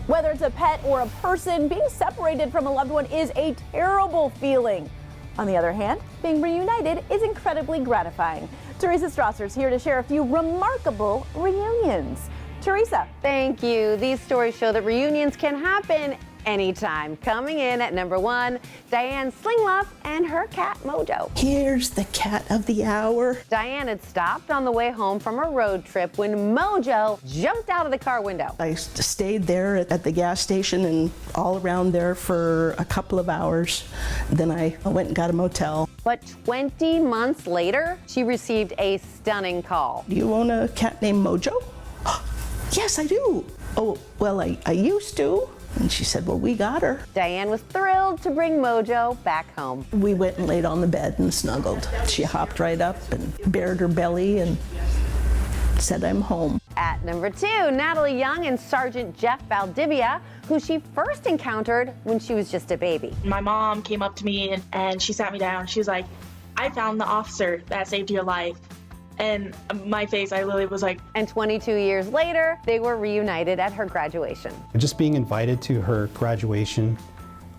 Whether it's a pet or a person, being separated from a loved one is a terrible feeling. On the other hand, being reunited is incredibly gratifying. Teresa Strasser's here to share a few remarkable reunions. Teresa. Thank you. These stories show that reunions can happen anytime. Coming in at number 1, Diane Slingluff and her cat Mojo. Here's the cat of the hour. Diane had stopped on the way home from a road trip when Mojo jumped out of the car window. I stayed there at the gas station and all around there for a couple of hours. Then I went and got a motel. But 20 months later, she received a stunning call. Do you own a cat named Mojo? Yes, I do. Oh, well, I used to. And she said, well, we got her. Diane was thrilled to bring Mojo back home. We went and laid on the bed and snuggled. She hopped right up and bared her belly and said, I'm home. At number 2, Natalie Young and Sergeant Jeff Valdivia, who she first encountered when she was just a baby. My mom came up to me and she sat me down. She was like, I found the officer that saved your life. And my face, I literally was like... And 22 years later, they were reunited at her graduation. Just being invited to her graduation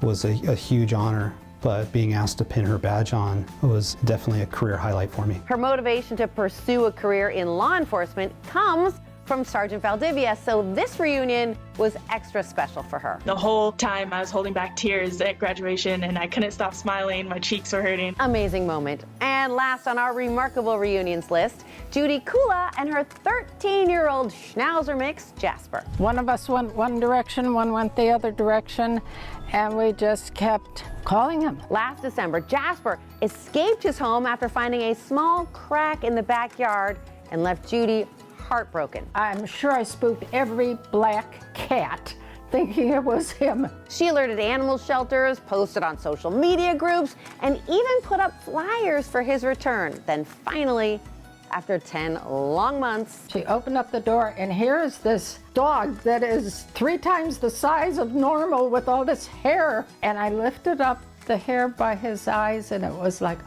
was a huge honor, but being asked to pin her badge on was definitely a career highlight for me. Her motivation to pursue a career in law enforcement comes from Sergeant Valdivia, so this reunion was extra special for her. The whole time I was holding back tears at graduation and I couldn't stop smiling, my cheeks were hurting. Amazing moment. And last on our remarkable reunions list, Judy Kula and her 13-year-old Schnauzer mix, Jasper. One of us went one direction, one went the other direction, and we just kept calling him. Last December, Jasper escaped his home after finding a small crack in the backyard and left Judy heartbroken. I'm sure I spooked every black cat thinking it was him. She alerted animal shelters, posted on social media groups, and even put up flyers for his return. Then finally, after 10 long months, she opened up the door and here's this dog that is 3 times the size of normal with all this hair. And I lifted up the hair by his eyes and it was like,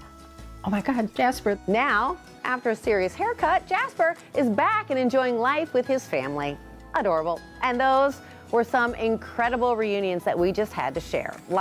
oh my God, Jasper. Now, after a serious haircut, Jasper is back and enjoying life with his family. Adorable. And those were some incredible reunions that we just had to share.